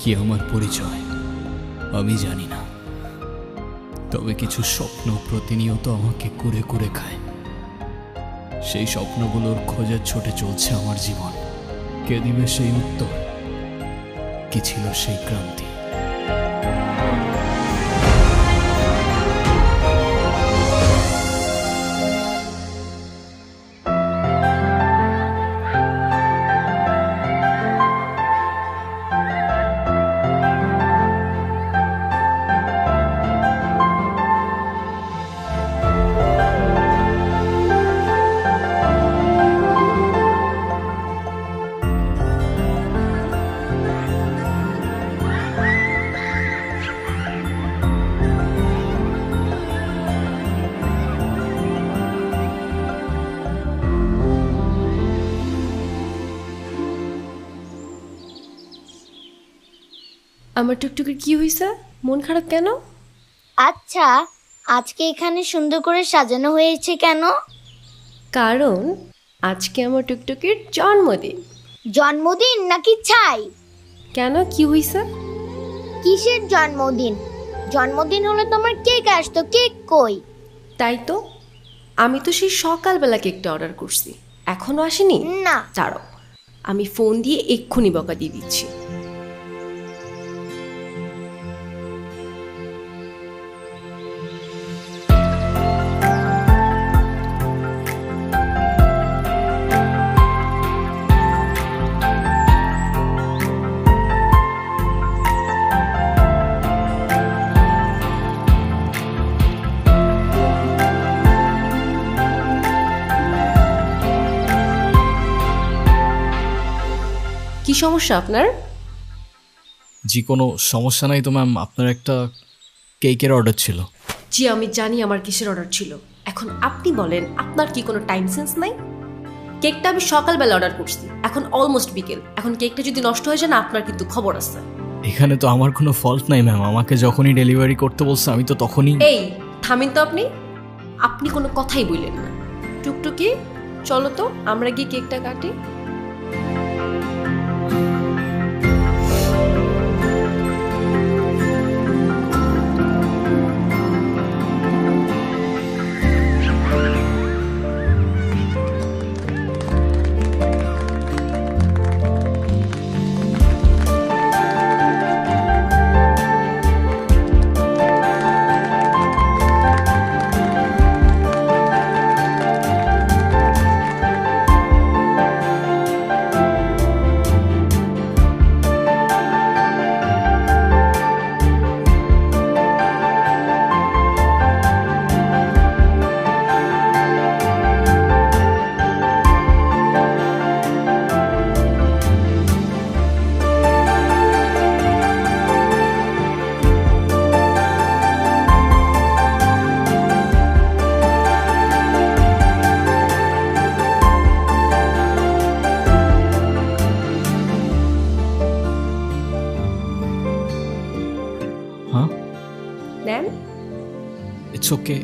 কি আমার পরিচয় আমি জানি না, তবে কিছু স্বপ্ন প্রতিনিয়ত আমাকে কুরে কুরে খায়। সেই স্বপ্নগুলোর খোঁজে ছুটে চলছে আমার জীবন। কে দিবে সেই উত্তর? কি ছিল সেই ক্রান্তি? আমার টুকটুকির কি হইছে? মন খারাপ কেন? আচ্ছা, আজকে এখানে সুন্দর করে সাজানো হয়েছে কেন? কারণ আজকে আমার টুকটুকির জন্মদিন। জন্মদিন নাকি ছাই? কেন, কি হইছে? কিসের জন্মদিন? জন্মদিন হলে তোমার কেক আসতো, কেক কই? তাই তো, আমি তো সেই সকালবেলা কেকটা অর্ডার করছি, এখনো আসেনি। না। দাঁড়াও, আমি ফোন দিয়ে এক্ষুনি বকা দিয়ে দিচ্ছি। কি সমস্যা আপনার? জি কোনো সমস্যা নাই তো ম্যাম, আপনার একটা কেকের অর্ডার ছিল। জি আমি জানি আমার কিসের অর্ডার ছিল। এখন আপনি বলেন, আপনার কি কোনো টাইম সেন্স নাই? কেকটা আমি সকালবেলা অর্ডার করছি, এখন অলমোস্ট বিকেল। এখন কেকটা যদি নষ্ট হয়ে যায় না, আপনার কিন্তু খবর আছে। এখানে তো আমার কোনো ফল্ট নাই ম্যাম, আমাকে যখনই ডেলিভারি করতে বলছে আমি তো তখনই। এই থামেন তো আপনি, আপনি কোনো কথাই বললেন না। টুকটুকি চলো তো, আমরা গিয়ে কেকটা কাটি। হ্যাঁ নেন। ইটস ওকে,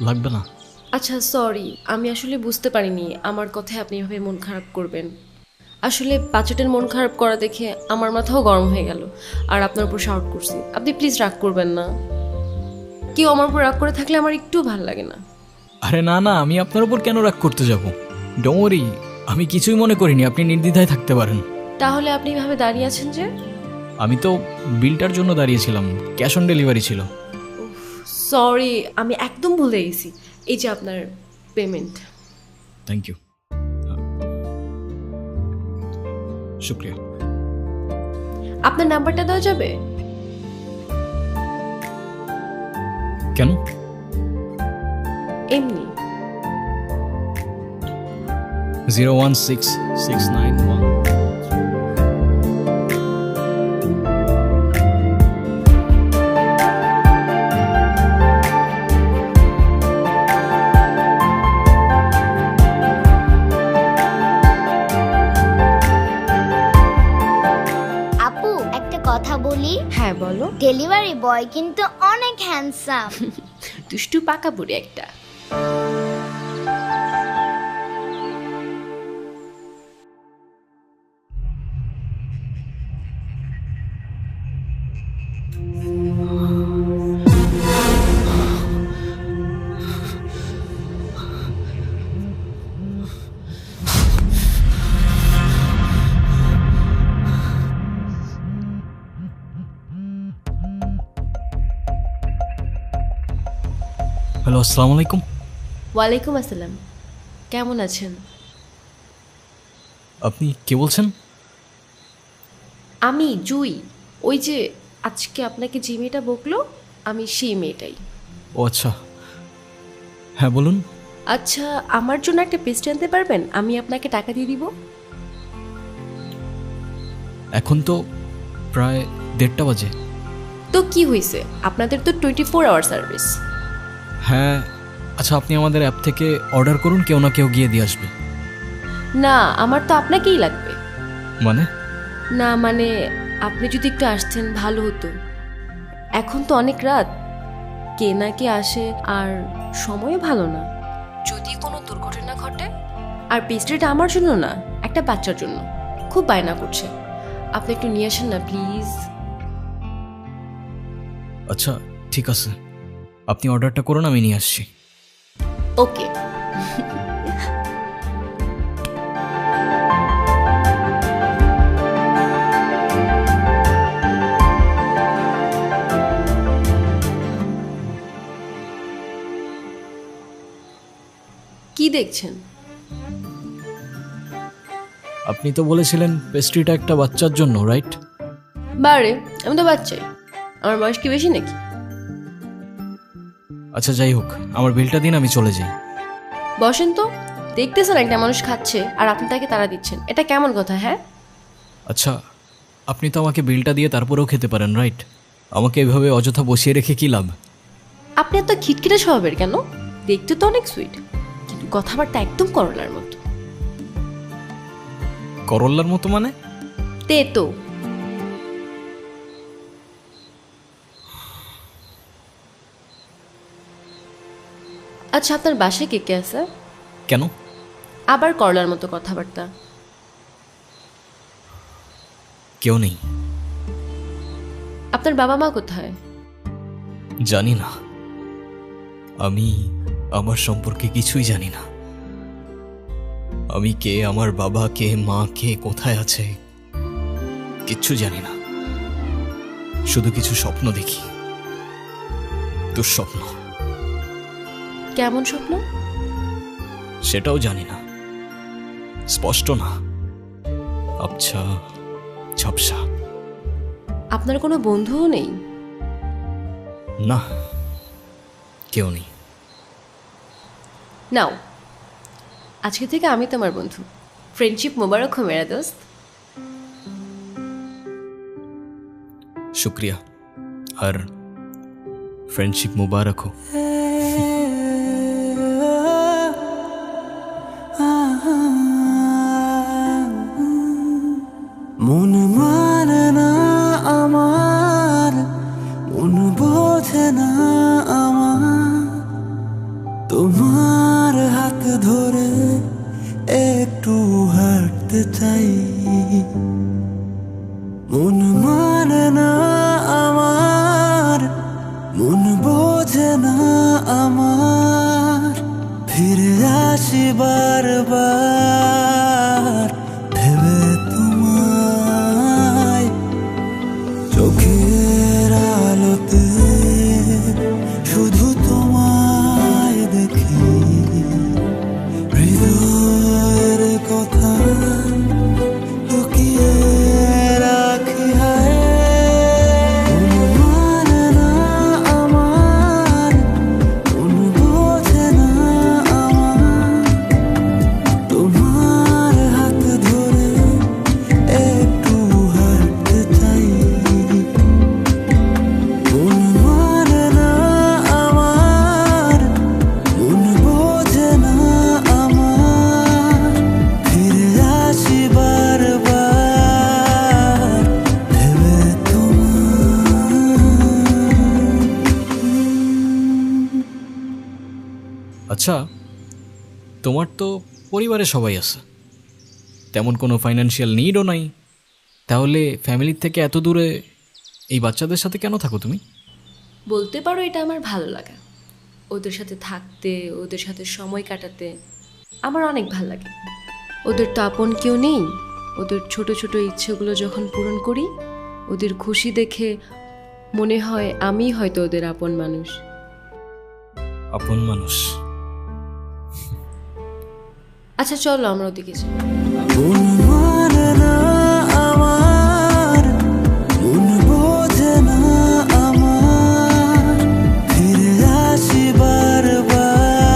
লাগবে না। আচ্ছা সরি, আমি আসলে বুঝতে পারিনি আমার কথায় আপনি এভাবে মন খারাপ করবেন। আসলে বাচ্চাটার মন খারাপ করা দেখে আমার মাথাও গরম হয়ে গেল, আর আপনার উপর শাউট করছি। আপনি প্লিজ রাগ করবেন না। কেউ আমার উপর রাগ করে থাকলে আমার একটু ভালো লাগে না। আরে না না, আমি আপনার উপর কেন রাগ করতে যাব? ডোন্ট ওয়ারি, আমি কিছুই মনে করিনি, আপনি নির্দ্বিধায় থাকতে পারেন। তাহলে আপনি এভাবে দাঁড়িয়ে আছেন যে? আমি তো বিলটার জন্য দাঁড়িয়েছিলাম, ক্যাশ অন ডেলিভারি ছিল। সরি, আমি একদম ভুলে গেছি। এই যে আপনার পেমেন্ট। থ্যাংক ইউ, শুক্রিয়া। আপনার নাম্বারটা দেওয়া যাবে? কেন? এমনি। 01669 আপু, একটা কথা বলি। হ্যাঁ বলো। ডেলিভারি বয় কিন্তু অনেক হ্যান্ডসাম। দুষ্টু পাকা বুড়ি একটা। হ্যালো, আসসালামু আলাইকুম। ওয়ালাইকুম আসসালাম। কেমন আছেন? আপনি কে বলছেন? আমি জুই। ওই যে আজকে আপনাকে যে মেয়েটা বকলো, আমি সেই মেয়েটাই। ও আচ্ছা, হ্যাঁ বলুন। আচ্ছা, আমার জন্য একটা পেস্ট্রি আনতে পারবেন? আমি আপনাকে টাকা দিয়ে দিব। এখন তো প্রায় 1:30 বাজে। তো কি হয়েছে, আপনাদের তো 24 আওয়ার সার্ভিস। হ্যাঁ আচ্ছা, আপনি আমাদের অ্যাপ থেকে অর্ডার করুন, কেউ না কেউ গিয়ে দিয়ে আসবে। না, আমার তো আপনাকেই লাগবে। মানে? না মানে, আপনি যদি একটু আসতেন ভালো হতো। এখন তো অনেক রাত, কে না কে আসে, আর সময়ও ভালো না। যদি কোনো দুর্ঘটনা ঘটে। আর পেস্ট্রিটা আমার জন্য না, একটা বাচ্চার জন্য। খুব বায়না করছে, আপনি একটু নিয়ে আসেন না প্লিজ। আচ্ছা ঠিক আছে, আপনি অর্ডারটা করুন, আমি নিয়ে আসছি। ওকে। কি দেখছেন? আপনি তো বলেছিলেন পেস্ট্রিটা একটা বাচ্চার জন্য, রাইট? বারে, আমি তো বাচ্চাই। আমার বয়স কি বেশি নাকি? আচ্ছা যাই হোক, আমার বিলটা দিন, আমি চলে যাই। বসেন তো। দেখতেছেন একটা মানুষ খাচ্ছে আর আপনি তাকে তাড়া দিচ্ছেন, এটা কেমন কথা? হ্যাঁ, আচ্ছা, আপনি তো আমাকে বিলটা দিয়ে তারপরেও খেতে পারেন, রাইট? আমাকে এভাবে অযথা বসিয়ে রেখে কী লাভ? আপনি এত খিটখিটে স্বভাবের কেন? দেখতে তো অনেক সুইট, কিন্তু কথাবার্তা একদম করলার মতো। করল্লার মতো মানে? তেতো। আচ্ছা, আপনার বাসায় কে কে আছে? কেন? আবার করলার মতো কথাবার্তা। কেউ নেই। আপনার বাবা মা কোথায়? জানি না, আমি আমার সম্পর্কে কিছুই জানি না। আমি কে, আমার বাবা কে, মা কে, কোথায় আছে, কিচ্ছু জানি না। শুধু কিছু স্বপ্ন দেখি, দুঃস্বপ্ন। কেমন স্বপ্ন? সেটাও জানি না, স্পষ্ট না, আবছা ঝাপসা। আপনার কোনো বন্ধুও নেই? না, কেউ নেই। নাও, আজকে থেকে আমি তোমার বন্ধু। ফ্রেন্ডশিপ মোবারক হো মেরা দোস্ত। শুক্রিয়া, আর ফ্রেন্ডশিপ মুবারক हो। মন মানে না আমার, মন বোঝে না আমার, তোমার হাত ধরে একটু হাঁটতে চাই। মন মানে না আমার, মন বোঝে না আমার, ফিরে আসি বারবার ভেবে তোমায়। চোখের আলোতে শুধু তোমায় দেখি, হৃদয়ের কথা লুকিয়ে রাখি। হায় মন মানে না আমার, মন বোঝে না আমার, তোমার হাত ধরে একটু হাঁটতে চাই। মন মানে না আমার, মন বোঝে না আমার, ফিরে আসি বারবার ভেবে তোমায়। আচ্ছা, তোমার তো পরিবারে সবাই আছে, তেমন কোনো ফাইন্যান্সিয়াল নিডও নাই, তাহলে ফ্যামিলির থেকে এত দূরে এই বাচ্চাদের সাথে কেন থাকো তুমি? বলতে পারো এটা আমার ভালো লাগা। ওদের সাথে থাকতে, ওদের সাথে সময় কাটাতে আমার অনেক ভালো লাগে। ওদের তো আপন কেউ নেই। ওদের ছোট ছোট ইচ্ছেগুলো যখন পূরণ করি, ওদের খুশি দেখে মনে হয় আমি হয়তো ওদের আপন মানুষ। আপন মানুষ। আচ্ছা চলো আমরা ওদিকে যাই। মন মানে না আমার, মন বোঝে না আমার, ফিরে আসি বারবার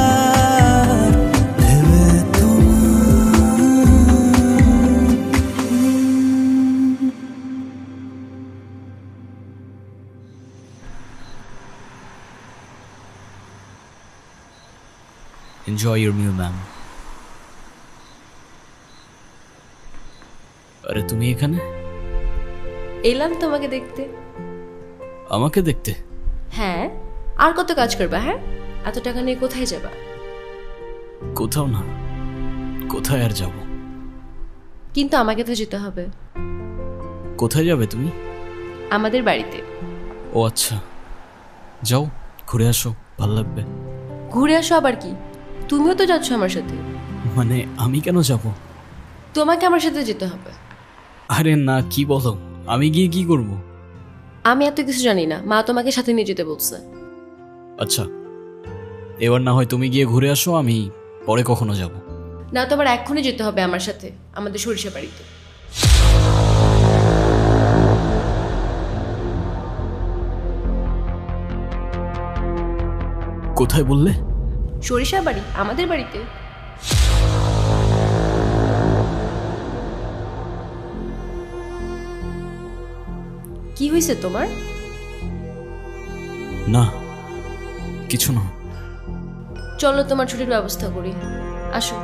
ভেবে Enjoy your meal, ma'am. আরে তুমি এখানে? এলাম তোমাকে দেখতে। আমাকে দেখতে? হ্যাঁ, আর কত কাজ করবা? হ্যাঁ, এত টাকা নিয়ে কোথায় যাবা? কোথাও না, কোথায় আর যাব? কিন্তু আমাকে তো যেতে হবে। কোথায় যাবে তুমি? আমাদের বাড়িতে। ও আচ্ছা, যাও ঘুরে আসো, ভালো লাগবে। ঘুরে আসো আবার কি? তুমিও তো যাচ্ছ আমার সাথে। মানে আমি কেন যাব? তোমাকে আমার সাথে যেতে হবে। আরে না, কি বলো? আমি গিয়ে কি করব? আমি এত কিছু জানি না, মা তোমাকে সাথে নিয়ে যেতে বলছে। আচ্ছা, এবার না হয় তুমি গিয়ে ঘুরে আসো, আমি পরে কখনো যাব। না, তোমার এক্ষুনি যেতে হবে আমার সাথে আমাদের সরিষা বাড়িতে। কোথায় বললে? সরিষা বাড়ি, আমাদের বাড়িতে। কি হয়েছে তোমার? না, কিছু না। চলো তোমার ছুটির ব্যবস্থা করি, আসো।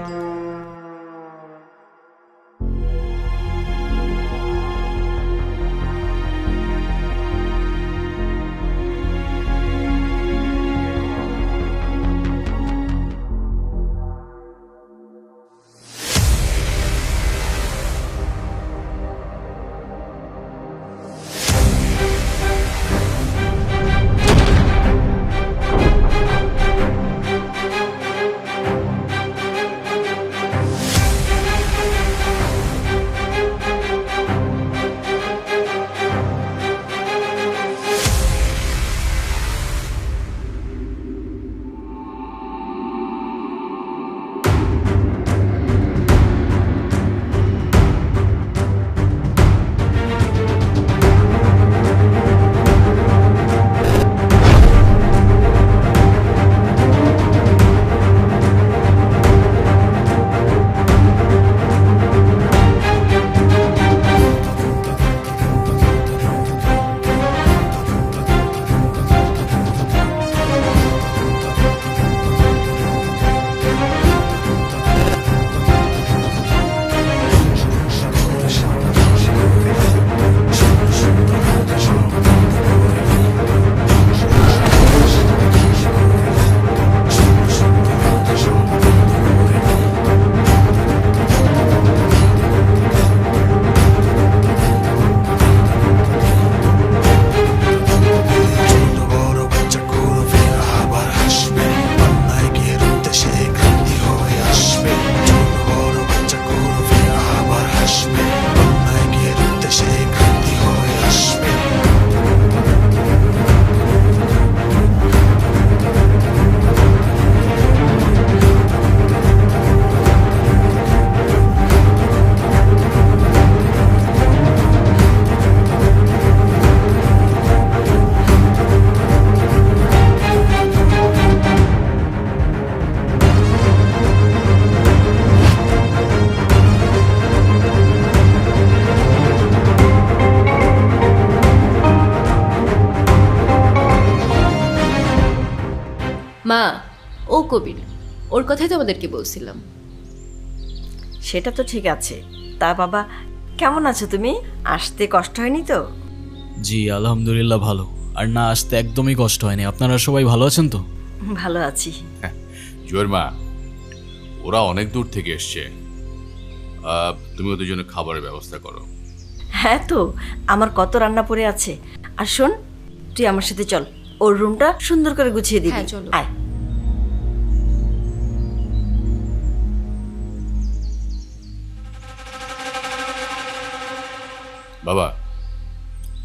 মা, ও কবির, ওর কথাই তো আমাদেরকে বলছিলাম। সেটা তো ঠিক আছে। তা বাবা, কেমন আছো তুমি? আসতে কষ্ট হয়নি তো? জি আলহামদুলিল্লাহ ভালো। আর না আসতে একদমই কষ্ট হয়নি। আপনারা সবাই ভালো আছেন তো? ভালো আছি। জয়ের মা, ওরা অনেক দূর থেকে এসছে, তুমি ওদের জন্য খাবারের ব্যবস্থা করো। হ্যাঁ তো, আমার কত রান্না পড়ে আছে। আর শোন, তুই আমার সাথে চল, ওর রুমটা সুন্দর করে গুছিয়ে দিবি। হ্যাঁ, চলো। আয়। বাবা,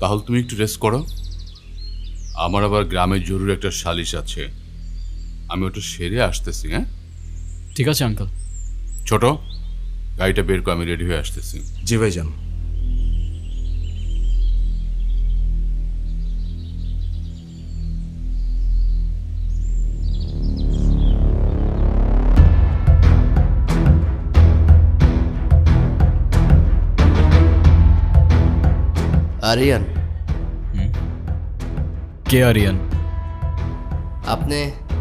তাহলে তুমি একটু রেস্ট করো। আমার আবার গ্রামের জরুরি একটা সালিশ আছে, আমি ওটা সেরে আসতেছি। হ্যাঁ ঠিক আছে আঙ্কেল। ছোট, গাড়িটা বের করে, আমি রেডি হয়ে আসতেছি। জি ভাইজান। আরিয়ান, কে আরিয়ান? আপনি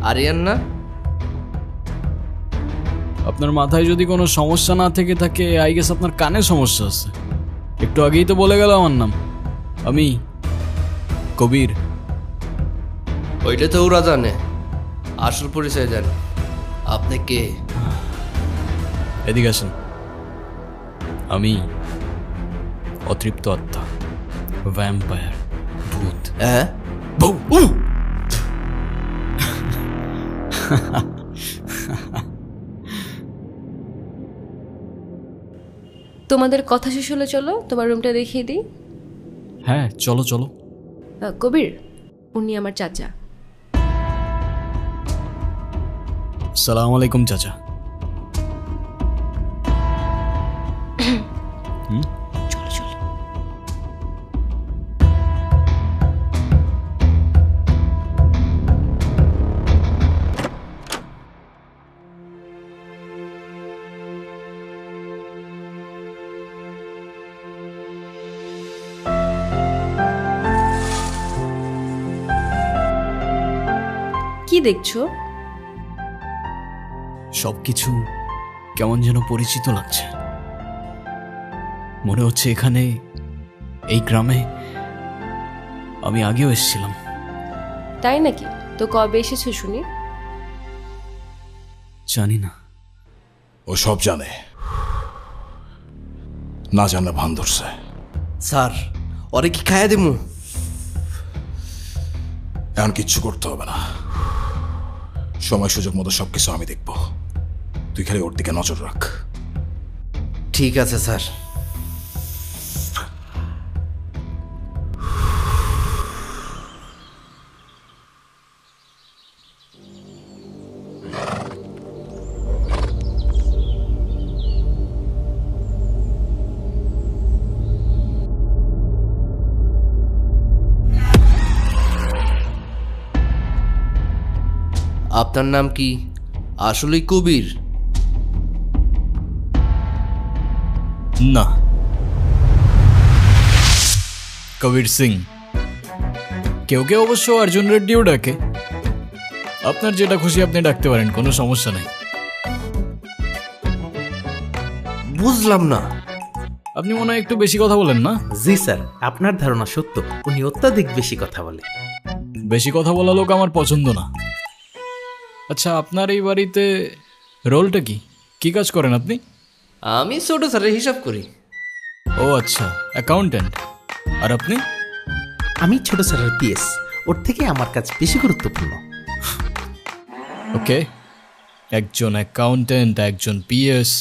আরিয়ান না? আপনার মাথায় যদি কোনো সমস্যা না থেকে থাকে, আই গেস আপনার কানে সমস্যা আছে। একটু আগেই তো বলে গেল আমার নাম, আমি কবির। ওইটা তো ওরা জানে, আসল পরিচয় দেন। আপনি কে? এদিকে আসেন। আমি অতৃপ্ত আত্মা, ভ্যাম্পায়ার, ভূত। হ্যাঁ, তোমাদের কথা শেষ হলে চলো তোমার রুমটা দেখিয়ে দিই। হ্যাঁ চলো চলো। কবির, উনি আমার চাচা। সালাম আলাইকুম চাচা। চলো চলো। কি দেখছো? সবকিছু কেমন যেন পরিচিত লাগছে। মনে হচ্ছে এখানে, এই গ্রামে আমি আগেও এসেছিলাম। তাই নাকি? তো কবে এসেছো শুনি? জানি না। ও সব জানে, না জানলে ভান ধরছে। স্যার, ওরে কি খাইয়া দিমু? এখন কিচ্ছু করতে হবে না, সময় সুযোগ মতো সবকিছু আমি দেখব। তুই খালি ওর দিকে নজর রাখ। ঠিক আছে স্যার। আপনার নাম কি আসলেই কবির? না, কবির সিং। কেউ কেউ অবশ্য অর্জুন রেড্ডিও ডাকে। আপনার যেটা খুশি আপনি ডাকতে পারেন, কোনো সমস্যা নেই। বুঝলাম না। আপনি মনে হয় একটু বেশি কথা বলেন না? জি স্যার, আপনার ধারণা সত্য, উনি অত্যাধিক বেশি কথা বলে। বেশি কথা বলা লোক আমার পছন্দ না। আচ্ছা, আপনার এই বাড়িতে রোলটা কি? কি কাজ করেন আপনি? আমি ছোট স্যারের হিসাব করি। ও আচ্ছা, অ্যাকাউন্ট্যান্ট। আর আপনি? আমি ছোট স্যারের পিএস, ওর থেকে আমার কাজ বেশি গুরুত্বপূর্ণ। ওকে, একজন অ্যাকাউন্ট্যান্ট, একজন পিএস।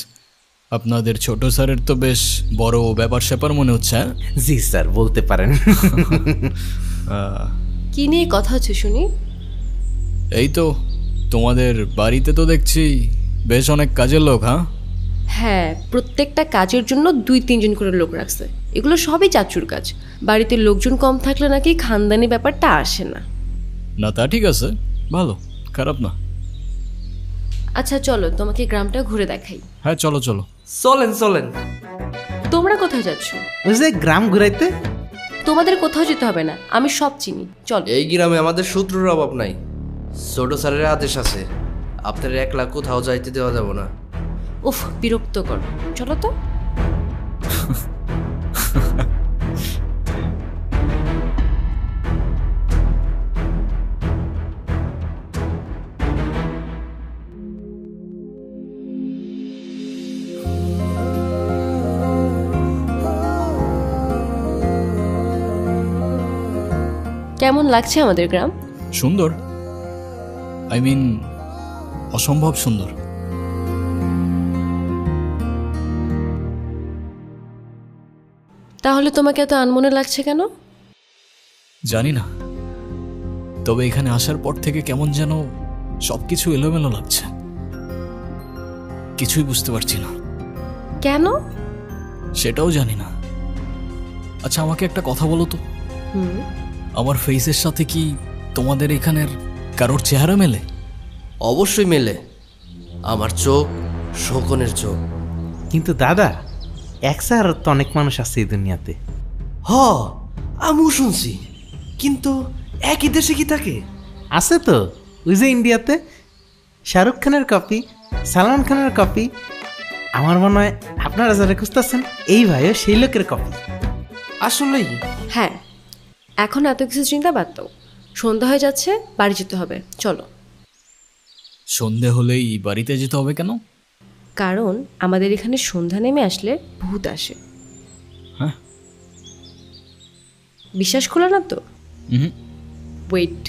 আপনাদের ছোট স্যারের তো বেশ বড় ব্যাপার স্যাপার মনে হচ্ছে। জি স্যার, বলতে পারেন। কি নিয়ে কথা হচ্ছে শুনি? এই তো, তোমাদের বাড়িতে তো দেখছি বেশ অনেক কাজের লোক। হ্যাঁ, প্রত্যেকটা কাজের জন্য 2-3 জন করে লোক রাখছে। এগুলো সবই চাচুর কাজ। বাড়িতে লোকজন কম থাকলে নাকি খানদানি ব্যাপারটা আসে না। না তা ঠিক আছে, ভালো, খারাপ না। আচ্ছা চলো, তোমাকে গ্রামটা ঘুরে দেখাই। হ্যাঁ চলো চলো। চলেন চলেন। তোমরা কোথায় যাচ্ছ? ওই যে গ্রাম ঘুরাইতে। তোমাদের কোথাও যেতে হবে না, আমি সব চিনি। চলো। এই গ্রামে আমাদের শত্রুর অভাব নাই। ছোট স্যারের আদেশ আছে, আপনার একলা কোথাও যাইতে দেওয়া যাব না। উফ, বিরক্তকর। চলো তো। কেমন লাগছে আমাদের গ্রাম? সুন্দর, আই মিন অসম্ভব সুন্দর। তাহলে তোমাকে এত আনমনে লাগছে কেন? জানি না, তবে এখানে আসার পর থেকে কেমন যেন সবকিছু এলোমেলো লাগছে, কিছুই বুঝতে পারছি না। কেন? সেটাও জানি না। আচ্ছা আমাকে একটা কথা বলো তো, হুম, আমার ফেসের সাথে কি তোমাদের এখানের কারোর চেহারা মেলে? অবশ্যই মেলে। আমার চোখ শোকনের চোখ। কিন্তু দাদা, এক চেহারার তো অনেক মানুষ আছে এই দুনিয়াতে। হ, আমিও শুনছি, কিন্তু একই দেশে কি থাকে? আছে তো, ওই যে ইন্ডিয়াতে শাহরুখ খানের কপি, সালমান খানের কপি। আমার মনে হয় আপনারা যারা খুঁজতেছেন এই ভাইও সেই লোকের কপি। আসলেই? হ্যাঁ, এখন এত কিছু চিন্তা বাদ দাও। সন্ধ্যা হয়ে যাচ্ছে, বাড়ি যেতে হবে, চলো। সন্ধে হলেই বাড়িতে যেতে হবে কেন? কারণ আমাদের এখানে সন্ধ্যা নেমে আসলে ভূত আসে। হ্যাঁ? বিশ্বাস করলো না তো? হুম। ওয়েট।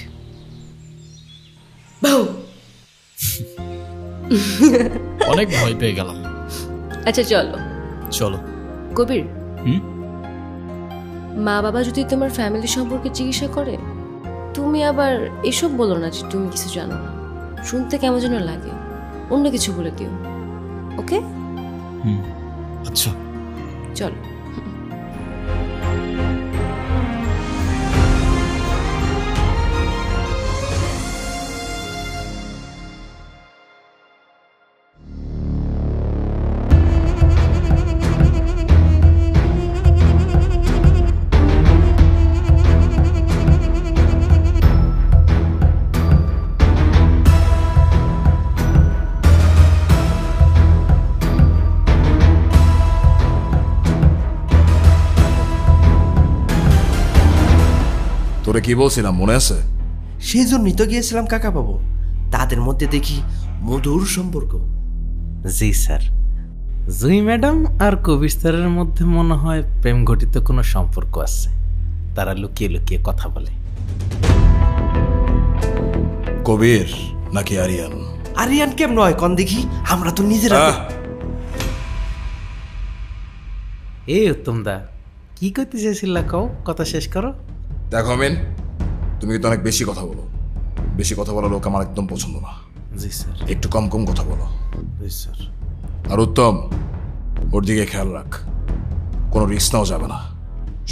অনেক ভয় পেয়ে গেলাম। আচ্ছা চলো। চলো। কবির, হুম? মা বাবা যদি তোমার ফ্যামিলি সম্পর্কে জিজ্ঞাসা করে, তুমি আবার এসব বলো না যে তুমি কিছু জানো না। শুনতে কেমন যেন লাগে, অন্য কিছু বলে দিও। ওকে? হুম, আচ্ছা চলো। তোরে কি বলছিলাম মনে আছে? সেই জন্যই তো গিয়েছিলাম কাকা বাবু। তাদের মধ্যে দেখি মধুর সম্পর্ক। জি স্যার, জুই ম্যাডাম আর কবির স্যারের মধ্যে মনে হয় প্রেম ঘটিত কোনো সম্পর্ক আছে। তারা লুকিয়ে লুকিয়ে কথা বলে। কবির নাকি আরিয়ান? আরিয়ান কেমন হয় কন দেখি, আমরা তো নিজেরা। এ উত্তম দা, কি করতে চাইছিল কও, কথা শেষ করো। দেখো আমিন, তুমি কিন্তু অনেক বেশি কথা বলো। বেশি কথা বলা লোক আমার একদম পছন্দ না। জি স্যার। একটু কম কম কথা বলো। জি স্যার। আর উত্তম, ওর দিকে খেয়াল রাখ, কোনো রিস্ক নেওয়া যাবে না।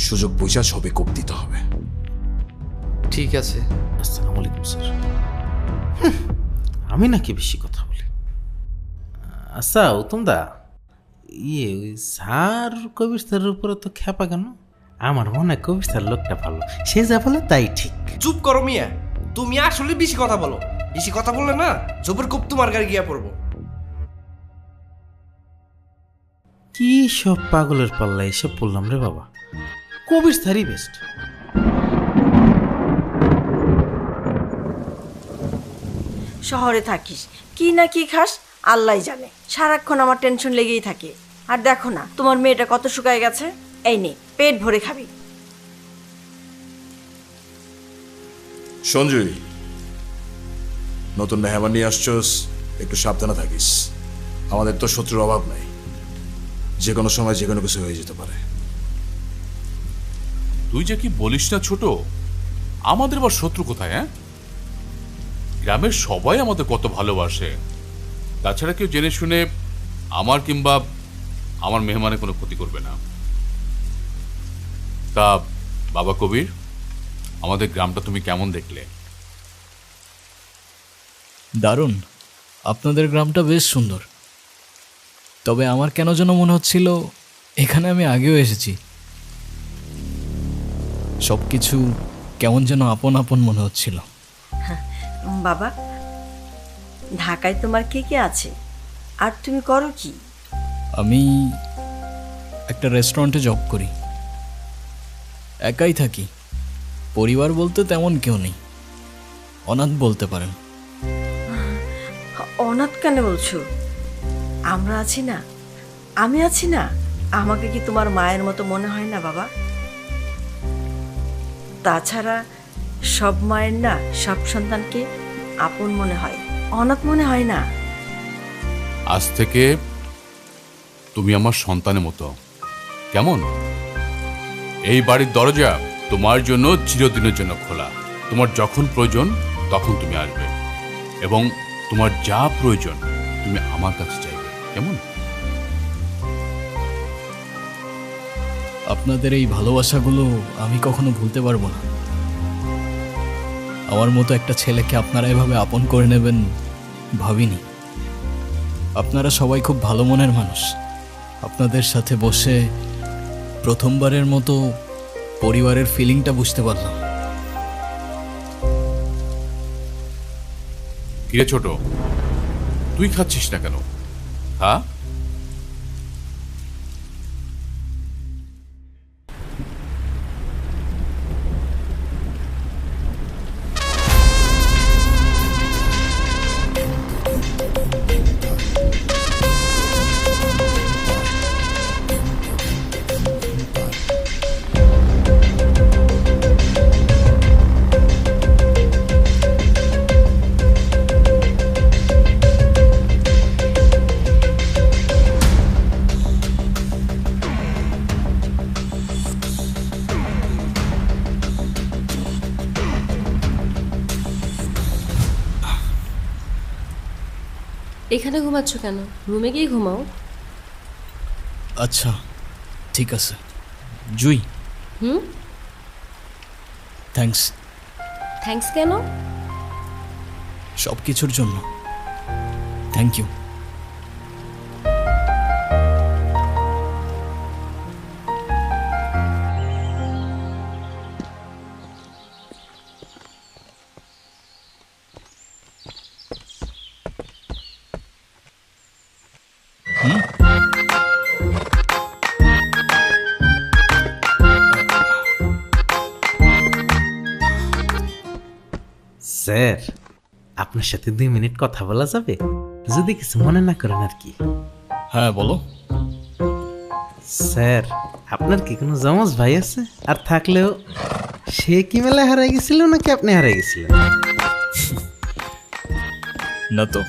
সুযোগ বুঝা ছবি কোপ দিতে হবে। ঠিক আছে। আসসালামু আলাইকুম স্যার। আমি নাকি বেশি কথা বলি? আচ্ছা উত্তম দা, ওই স্যার কবির স্যারের উপরে তো খেপা কেন? আমার মনে হয় কবির স্যার লোকটা ভালো, সে যা বলে তাই ঠিক। চুপ করো মিয়া, তুমি আসলে বেশি কথা বলো। বেশি কথা বললে না জোপের কোপ তোমার গায়ে গিয়া পড়বো। কি সব পাগলের পাল্লা এসব বললাম রে বাবা। কবির স্যারই বেস্ট। শহরে থাকিস, কি না কি খাস আল্লাহ জানে। সারাক্ষণ আমার টেনশন লেগেই থাকে। আর দেখো না তোমার মেয়েটা কত শুকায় গেছে। এই নে, পেট ভরে খাবি। সঞ্জয়, নতুন মেহমান নিয়ে আসছোস, একটু সাবধানে থাকিস। আমাদের তো শত্রুর অভাব নাই, যে কোনো সময় যে কোনো কিছু হয়ে যেতে পারে। তুই যে কি বলিস না ছোট, আমাদের আবার শত্রু কোথায়? হ্যাঁ, গ্রামের সবাই আমাদের কত ভালোবাসে। তাছাড়া কেউ জেনে শুনে আমার কিংবা আমার মেহমানের কোনো ক্ষতি করবে না। তা বাবা কবির, আমাদের গ্রামটা তুমি কেমন দেখলে? দারুণ, আপনাদের গ্রামটা বেশ সুন্দর। তবে আমার কেন যেন মনে হচ্ছিল এখানে আমি আগেও এসেছি। সব কিছু কেমন যেন আপন আপন মনে হচ্ছিল। বাবা, ঢাকায় তোমার কে কে আছে আর তুমি করো কি? আমি একটা রেস্টুরেন্টে জব করি, একাই থাকি। পরিবার বলতে তেমন কেউ নেই, অনাথ বলতে পারেন। অনাথ কেন বলছো? আমরা আছি না, আমি আছি না। আমাকে কি তোমার মায়ের মতো মনে হয় না বাবা? তাছাড়া সব মায়ের না সব সন্তানকে আপন মনে হয়, অনাথ মনে হয় না। আজ থেকে তুমি আমার সন্তানের মতো, কেমন? এই বাড়ির দরজা তোমার জন্য চিরদিনের জন্য খোলা। তোমার যখন প্রয়োজন তখন তুমি আসবে। এবং তোমার যা প্রয়োজন তুমি আমার কাছে চাইবে, কেমন? আপনাদের এই ভালোবাসাগুলো আমি কখনো ভুলতে পারবো না। আমার মতো একটা ছেলেকে আপনারা এভাবে আপন করে নেবেন ভাবিনি। আপনারা সবাই খুব ভালো মনের মানুষ। আপনাদের সাথে বসে প্রথমবারের মতো পরিবারের ফিলিংটা বুঝতে পারলাম। কিরে ছোট, তুই খাচ্ছিস না কেন? হ্যাঁ, এখানে ঘুমাচ্ছ কেন? রুমে গিয়ে ঘুমাও। আচ্ছা ঠিক আছে। জুই, থ্যাঙ্কস। থ্যাঙ্কস কেন? সব কিছুর জন্য থ্যাংক ইউ। স্যার, আপনার সাথে 2 মিনিট কথা বলা যাবে? যদি কিছু মনে না করেন আর কি। হ্যাঁ বলো। স্যার, আপনার কি কোনো জমজ ভাই আছে? আর থাকলেও সে কি মেলায় হারাই গেছিল নাকি আপনি হারাই গেছিলেন? না তো,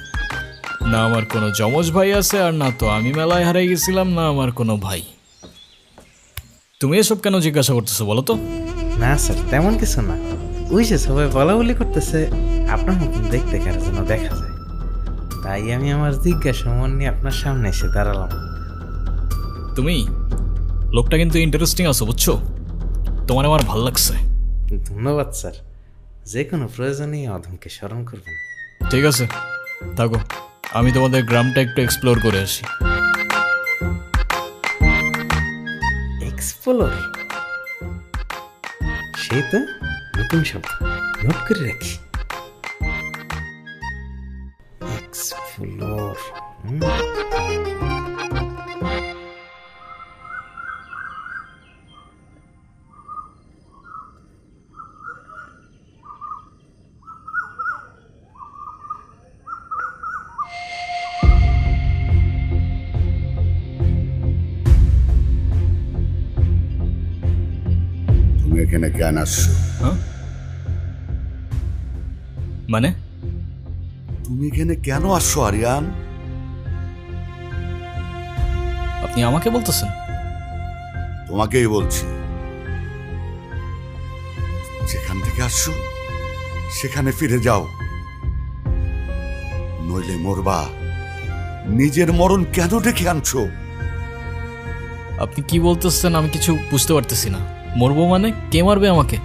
না আমার কোনো যমজ ভাই আছে, আর না তো আমি মেলায় হারাই গেছিলাম, না আমার কোনো ভাই। তুমি এসব কেন জিজ্ঞাসা করতেছো বলো তো? না স্যার, তেমন কিছু না। ওই যে সবাই বলা বলি করতেছে আপনার মতন দেখতে কার যেন দেখা যায়, তাই আমি আমার জিজ্ঞাসা মন নিয়ে আপনার সামনে এসে দাঁড়ালাম। তুমি লোকটা কিন্তু ইন্টারেস্টিং আছো, বুঝছো? তোমার আমার ভাল লাগছে। ধন্যবাদ স্যার। যে কোনো প্রয়োজনে অধমকে স্মরণ করবেন। ঠিক আছে, থাকো, আমি তোমাদের গ্রামটা একটু এক্সপ্লোর করে আসি। এক্সপ্লোর? সেই তো নতুন শব্দ, নোট করে রাখি। এক্সপ্লোর। তুমি এখানে কেন আসছো? হ্যাঁ মানে? তুমি এখানে কেন আসছো আরিয়ান? আপনি আমাকে বলতেছেন? তোমাকেই বলছি। যেখান থেকে আসছো সেখানে ফিরে যাও, নইলে মরবা। নিজের মরণ কেন ডেকে আনছো? আপনি কি বলতেছেন আমি কিছু বুঝতে পারতেছি না। মরবো মানে? কে মারবে আমাকে?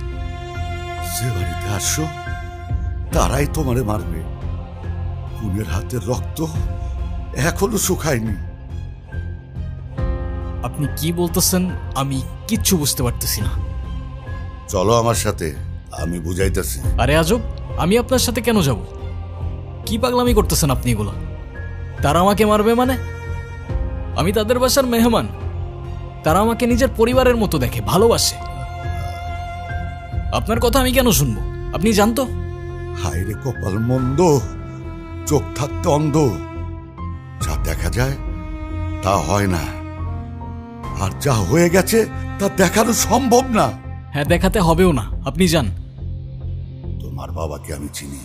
যে বাড়িতে আসছো তারাই তোমারে মারবে। খুনের হাতের রক্ত এখনো শুকায়নি। আপনি কি বলতেছেন আমি কিচ্ছু বুঝতে পারতেছি না। চলো আমার সাথে, আমি বুঝাইতেছি। আরে আজব, আমি আপনার সাথে কেন যাব? কি পাগলামি করতেছেন আপনি এগুলো? তারা আমাকে মারবে মানে? আমি তাদের বাসার মেহমান। তারা আমাকে নিজের পরিবারের মতো দেখে, ভালোবাসে। আপনার কথা আমি কেন শুনবো? আপনি জানতো? হায় রে কপাল মন্দ, চোখ থাকতে অন্ধ। যা দেখা যায় তা হয় না, আর যা হয়ে গেছে তা দেখানো সম্ভব না। হ্যাঁ, দেখাতে হবেও না, আপনি যান। তোমার বাবাকে আমি চিনি।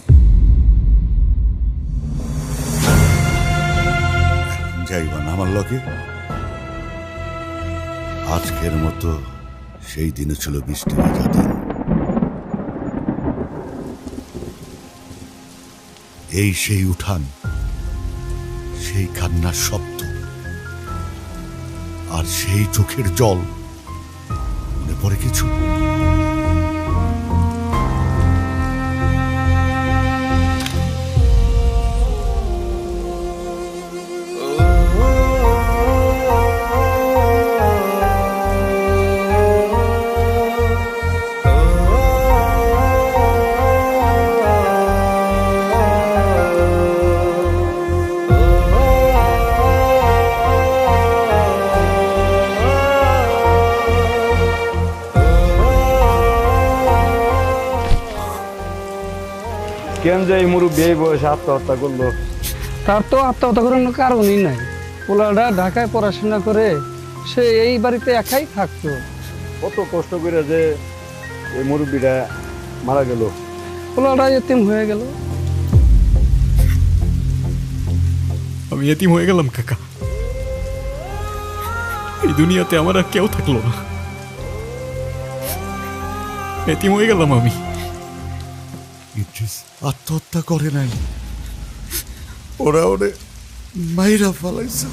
এখন যাইবা না আমার লগে? আজকের মতো সেই দিনে ছিল বৃষ্টি ভেজা দিন। এই সেই উঠান, সেই কান্নার শব্দ, আর সেই চোখের জল। মনে পড়ে কিছু? কেন যে এই মুরব্বী এই বয়সে আত্মহত্যা করলো? তার তো আত্মহত্যা করার কারণই নাই। পোলাটা ঢাকায় পড়াশোনা করে সে এই বাড়িতে একাই থাকতো। কত কষ্ট করে যে এই মুরব্বীটা মারা গেল। পোলাটা এতিম হয়ে গেল। আমি এতিম হয়ে গেলাম কাকা। এই দুনিয়াতে আমার আর কেউ থাকলো না, এতিম হয়ে গেলাম আমি। ইদ্রিস আত্মহত্যা করে নাই, ওরা ওরে মাইরা ফেলাইছে।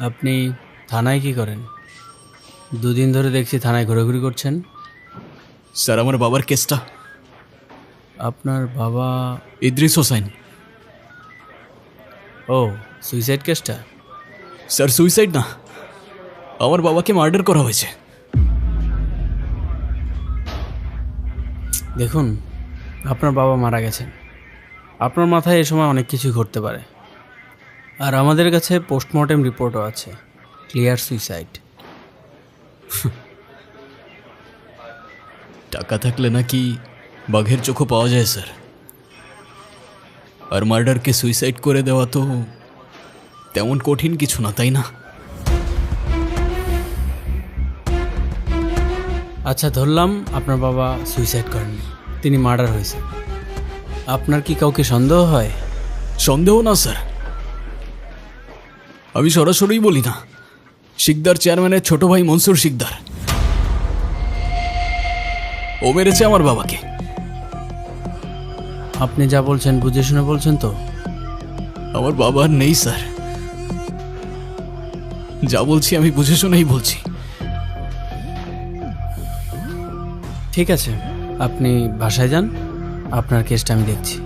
আপনি থানায় কি করেন? দুদিন ধরে দেখছি থানায় ঘোরাঘুরি করছেন। স্যার, আমার বাবার কেসটা। আপনার বাবা? ইদ্রিস হোসেন। ও, সুইসাইড কেসটা? স্যার, সুইসাইড না, আমার বাবাকে মার্ডার করা হয়েছে। দেখুন, আপনার বাবা মারা গেছেন, আপনার মাথায় এ সময় অনেক কিছু ঘটতে পারে। আর আমাদের কাছে পোস্টমর্টেম রিপোর্টও আছে, ক্লিয়ার সুইসাইড। টাকা থাকলে নাকি বাঘের চোখও পাওয়া যায় স্যার, আর মার্ডারকে সুইসাইড করে দেওয়া তো তেমন কঠিন কিছু না, তাই না? আচ্ছা, ধরলাম আপনার বাবা সুইসাইড করেননি, তিনি মার্ডার হয়েছে। আপনার কি কাউকে সন্দেহ হয়? সন্দেহ না স্যার, আমি সরাসরি বলি না। শিকদার চেয়ারম্যানের ছোট ভাই মনসুর শিকদার, ও মেরেছে আমার বাবাকে। আপনি যা বলছেন বুঝে শুনে বলছেন তো? আমার বাবা আর নেই স্যার, যা বলছি আমি বুঝে শুনেই বলছি। ঠিক আছে, আপনি বাসায় যান, আপনার কেসটা আমি দেখছি।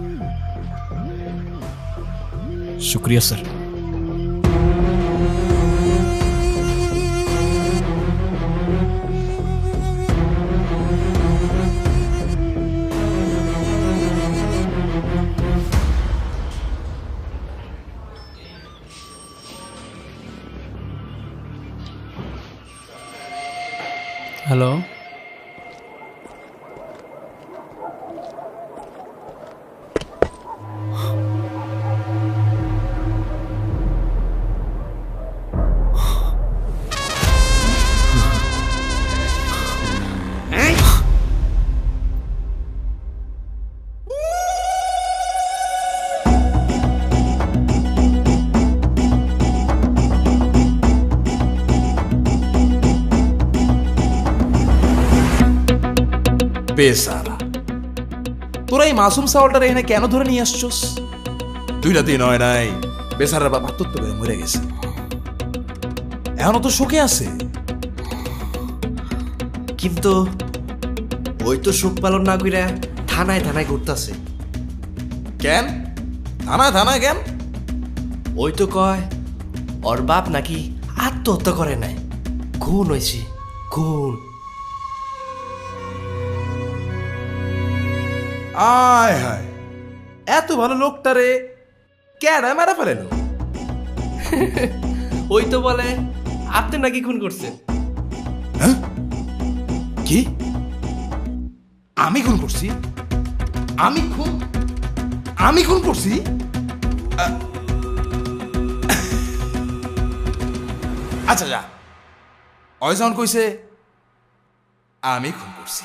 শুক্রিয়া স্যার। হ্যালো, বেসারা, তোরা এই মাসুম সাওয়ালটার এখানে কেন ধরে নিয়ে আসছস? 2 রাতে নয় নাই, বেসারার বাবা আত্মহত্যা করে মরে গেছে, এখনো তো শোকে আছে। কিন্তু ওই তো শোক পালন না কইরা থানায় থানায় ঘুরতাছে। কেন থানায় থানায় কেন? ওই তো কয় ওর বাপ নাকি আত্মহত্যা করে নাই, খুন হয়েছে। খুন। আয় হায়, এত ভালো লোকটারে কেডা মারা ফেলেন? ওই তো বলে আপনি নাকি খুন করছেন। কি? আমি খুন করছি? আমি খুন করছি? আচ্ছা যা, অয়জন কইছে আমি খুন করছি।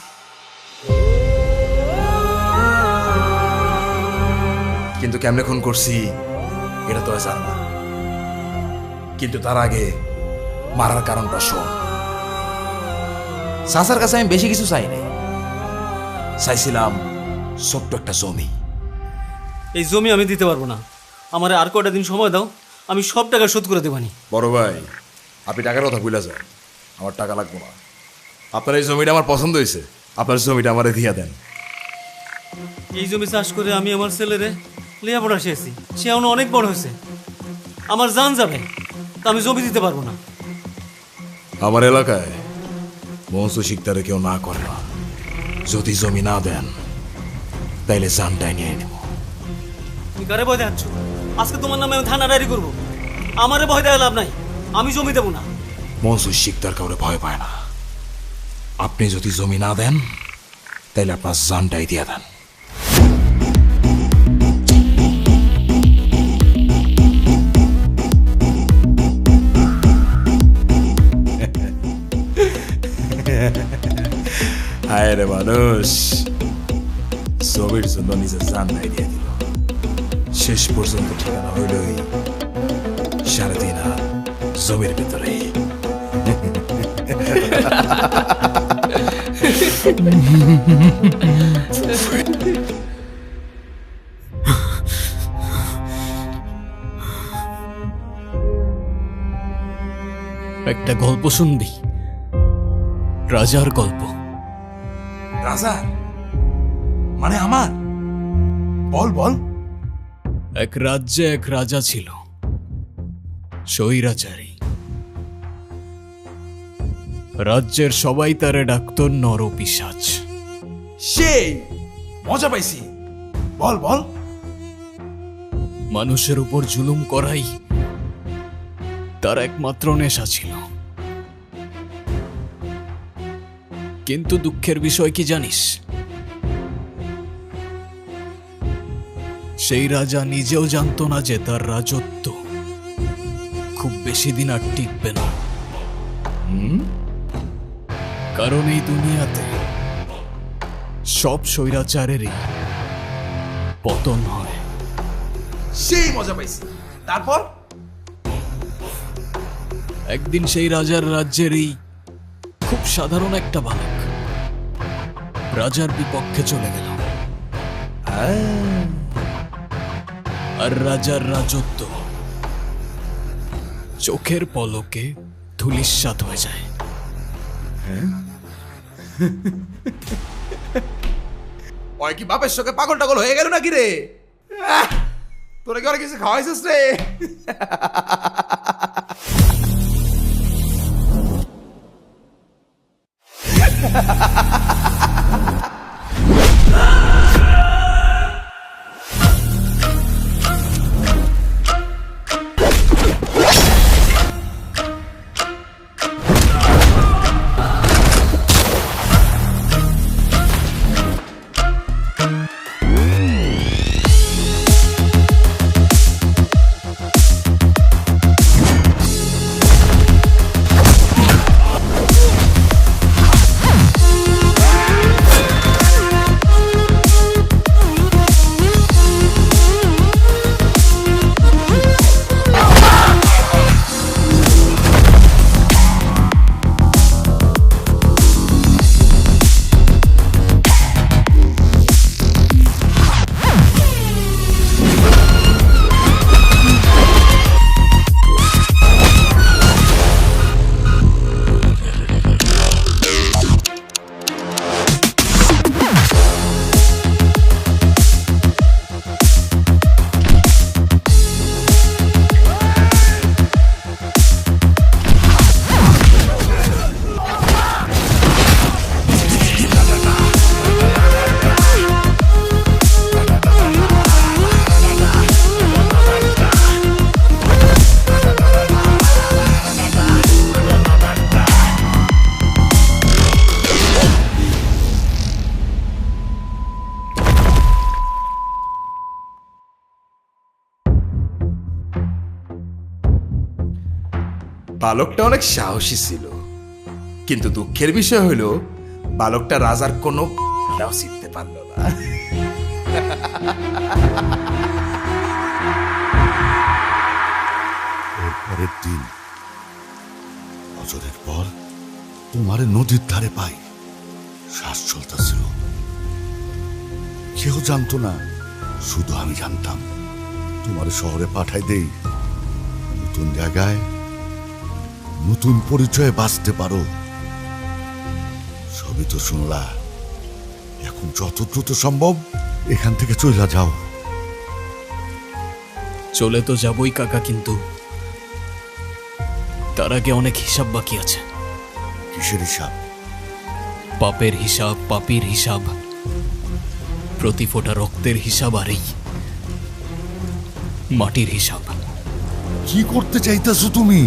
কিন্তু কেমনে খুন করছি এটা তো জান না। কিন্তু তার আগে মারার কারণটা শোন। চাচার কাছে আমি বেশি কিছু চাই নাই, চাইছিলাম ছোট্ট একটা জমি। এই জমি আমি দিতে পারবো না, আমার আর কয়টা দিন সময় দাও, আমি সব টাকা শোধ করে দেবানি। বড় ভাই, আপনি টাকার কথা ভুলে যান, আমার টাকা লাগবে না। আপনার এই জমিটা আমার পছন্দ হয়েছে, আপনার জমিটা আমারে দিয়ে দেন। এই জমি চাষ করে আমি আমার ছেলেরে লেখাপড়া শিখেছি, সে এখন অনেক বড় হয়েছে, আমার জান যাবে, তা আমি জমি দিতে পারবো না। আমার এলাকায় বংশ শিকদারে কেউ না করে না। যদি জমি না দেন তাইলে জানটাই নিয়ে নেব। তুমি কারে ভয় দেখাচ্ছ? আজকে তোমার নামে আমি থানা ডায়েরি করবো। আমারে ভয় দেওয়া লাভ নাই, আমি জমি দেবো না। মনসুর শিকদার কাউরে ভয় পায় না। আপনি যদি জমি না দেন তাইলে আপনার জানটাই দিয়ে দেন। হায় রে মানুষ, জমির জন্য নিজের জানটাই দিয়ে দিল। শেষ পর্যন্ত ঠিকানা হইলই 3.5 হাত জমির ভিতরে। একটা গল্প শুনবি? রাজার গল্প। রাজার মানে আমার? বল বল। এক রাজ্যে এক রাজা ছিল, স্বৈরাচারী। রাজ্যের সবাই তারে ডাকত নরপিশাচ। সেই মজা পাইছি, বল বল। মানুষের উপর জুলুম করাই তার একমাত্র নেশা ছিল। কিন্তু দুঃখের বিষয় কি জানিস? সেই রাজা নিজেও জানতো না যে তার রাজত্ব খুব বেশি দিন আর টিকবে না। কারণ এই দুনিয়াতে সব স্বৈরাচারেরই পতন হয়। সেই মজা পাইছি। তারপর একদিন সেই রাজার রাজ্যেরই খুব সাধারণ একটা বালক রাজার বিপক্ষে চলে গেল, আর রাজার রাজত্ব চোখের পলকে ধূলিসাৎ হয়ে যায়। ওই কি বাপের সঙ্গে পাগল টাগল হয়ে গেল নাকি রে? তোরা কি অনেক কিছু খাওয়াইছিস রে? বালকটা অনেক সাহসী ছিল, কিন্তু দুঃখের বিষয় হলো বালকটা রাজার কোনো নাও চিনতে পারল না। পরের দিন বছরের পর তোমারে নদীর ধারে পাই, শ্বাস চলতেছিল। কেউ জানতো না, শুধু আমি জানতাম। তোমার শহরে পাঠাই দেই, নতুন জায়গায় নতুন পরিচয়ে বাঁচতে পারো। সবই তো শুনলা, এখন যত দ্রুত সম্ভব এখান থেকে চলে যাও। চলে তো যাবই কাকা, কিন্তু তার আগে অনেক হিসাব বাকি আছে। কিসের হিসাব? পাপের হিসাব, পাপীর হিসাব, প্রতি ফোঁটা রক্তের হিসাব, আর এই মাটির হিসাব। কি করতে চাইতেছো তুমি?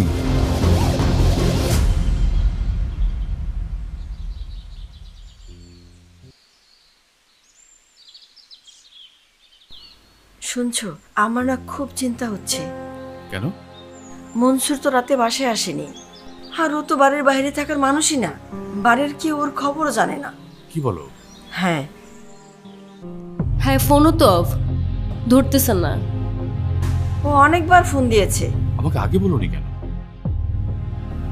শুনছো, আমার না খুব চিন্তা হচ্ছে। কেন? মনসুর তো রাতে বাসায় আসেনি, আর ও তো বাড়ির বাইরে থাকার মানুষই না। বাড়ির কেউ ওর খবরও জানে না। কি বলো? হ্যাঁ হ্যাঁ, ফোনও তো অফ, ধরতেছেন না। ও অনেকবার ফোন দিয়েছে। আমাকে আগে বলোনি কেন?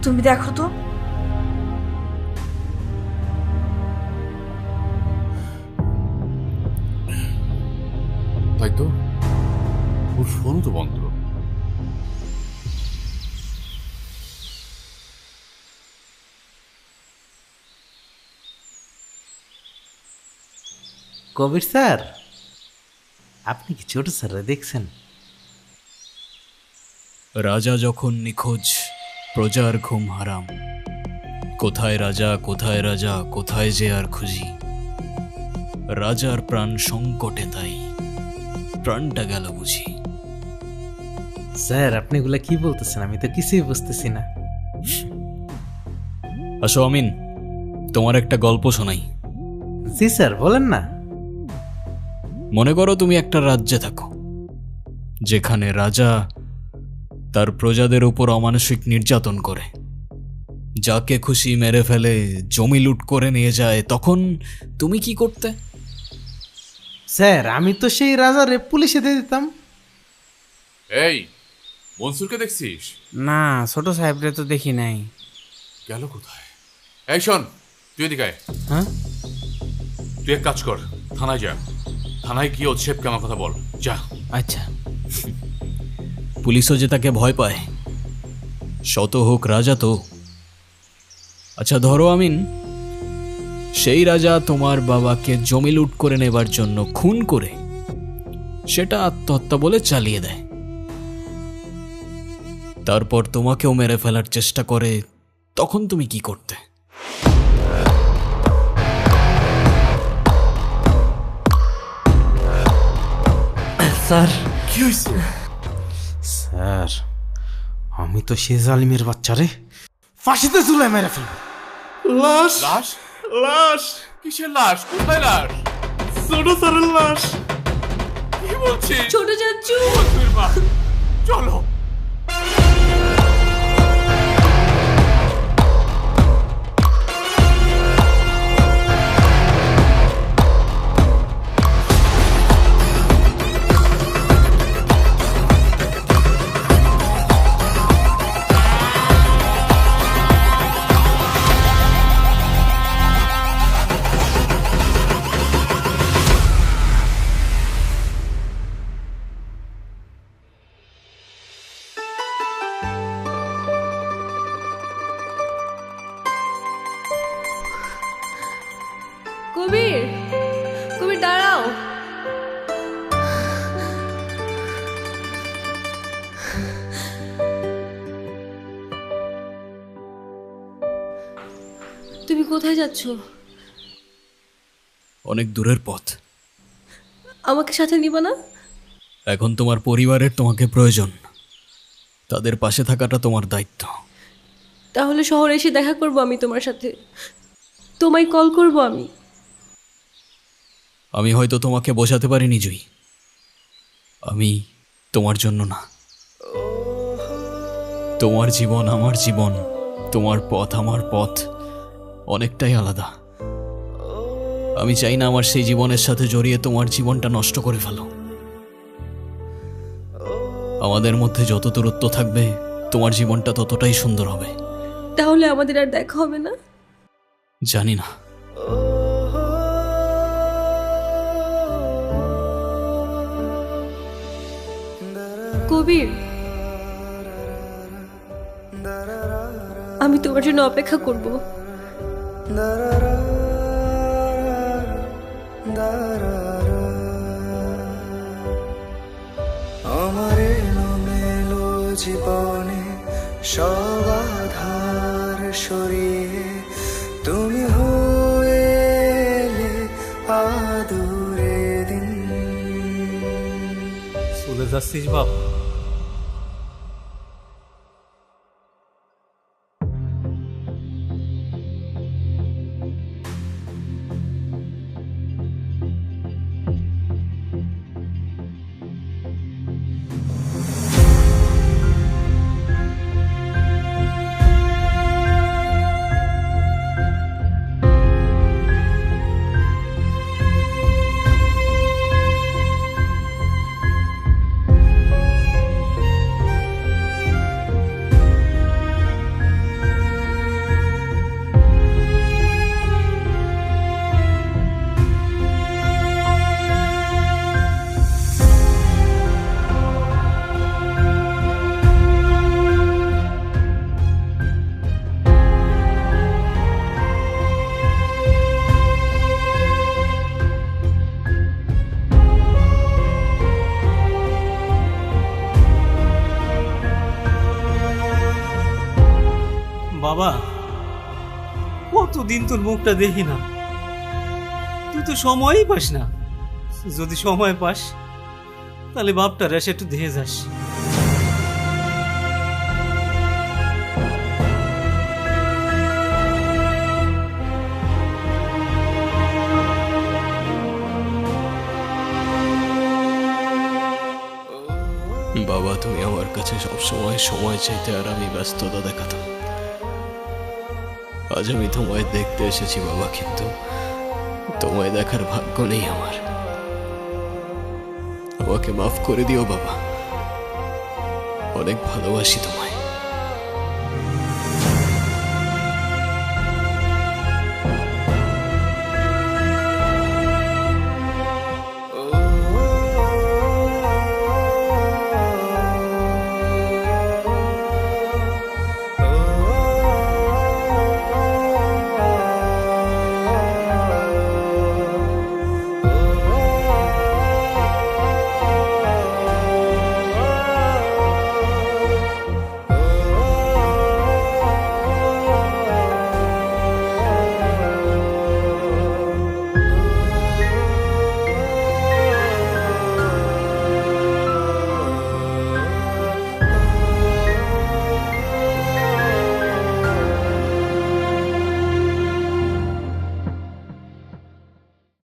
তুমি দেখো তো। তাই তো, ওর ফোন তো বন্ধ। কবির স্যার, আপনি কি ছোট স্যাররা দেখছেন? রাজা যখন নিখোঁজ, প্রজার ঘুম হারাম। কোথায় রাজা, কোথায় রাজা, কোথায় যে আর খুঁজি। রাজার প্রাণ সংকটে, তাই প্রাণটা গেল বুঝি। স্যার, আপনি এগুলা কি বলতেছেন? আমি তো কিছুই বুঝতেছি না। আসো আমিন, তোমার একটা গল্প শোনাই। জি স্যার, বলেন না। মনে করো তুমি একটা রাজ্যে থাকো, যেখানে রাজা তার প্রজাদের উপর অমানসিক নির্যাতন করে, যাকে খুশি মেরে ফেলে, জমি লুট করে নিয়ে যায়। তখন তুমি কি করতে? স্যার, আমি তো সেই রাজারে পুলিশে দিয়ে দিতাম। এই, মনসুরকে দেখছিস? না, ছোট সাহেবরে তো দেখি নাই। গেল কোথায়? এই শোন, তুই এদিকে আয়। হ্যাঁ, তুই এক কাজ কর, থানায় যা। থানায় গিয়ে ওর ছেপকে আমার কথা বল, যা। আচ্ছা। পুলিশও যে তাকে ভয় পায়, শত হোক রাজা তো। আচ্ছা ধরো আমিন, সেই রাজা তোমার বাবাকে জমি লুট করে নেবার জন্য খুন করে সেটা আত্মহত্যা বলে চালিয়ে দেয়। তারপর তোমাকেও মেরে ফেলার চেষ্টা করে, তখন তুমি কি করতে? স্যার, কি হয়েছে? স্যার, আমি তো সে জালিমের বাচ্চারে ফাঁসিতে ঝুলায় মেরে ফেলবো। লাশ, লাশ? লাশ? কিসের লাশ? কোথায় লাশ? ছোট স্যারের লাশ। কি বলছিস? ছোট চাচু, চলো। কবির, কবির দাঁড়াও। তুমি কোথায় যাচ্ছ? অনেক দূরের পথ। আমাকে সাথে নিবা না? এখন তোমার পরিবারের তোমাকে প্রয়োজন, তাদের পাশে থাকাটা তোমার দায়িত্ব। তাহলে শহরে এসে দেখা করব আমি তোমার সাথে, তোমায় কল করব আমি। আমি হয়তো তোমাকে বোঝাতে পারিনি জুই, আমি তোমার জন্য না, তোমার জীবন আমার জীবন, তোমার পথ আমার পথ অনেকটাই আলাদা। আমি চাই না আমার সেই জীবনের সাথে জড়িয়ে তোমার জীবনটা নষ্ট করে ফেলো। আমাদের মধ্যে যত দূরত্ব থাকবে তোমার জীবনটা ততটাই সুন্দর হবে। তাহলে আমাদের আর দেখা হবে না? জানি না। কবির, আমি তোমার জন্য অপেক্ষা করব। আমার এলোমেলো জীবনে সব আধার সরিয়ে তুমি হয়ে এলে আদুরে দিন। চলে যাচ্ছিস বাপ? বাবা, কতদিন তোর মুখটা দেখি না। তুই তো সময়ই পাস না। যদি সময় পাস তাহলে বাপটার এসে একটু দেখে যাস। বাবা, তুমি আমার কাছে সবসময় সময় চাইতে আর আমি ব্যস্ততা দেখাতাম। আজ আমি তোমায় দেখতে এসেছি বাবা, কিন্তু তোমায় দেখার ভাগ্য নেই আমার। আমাকে মাফ করে দিও বাবা, অনেক ভালোবাসি তোমায়।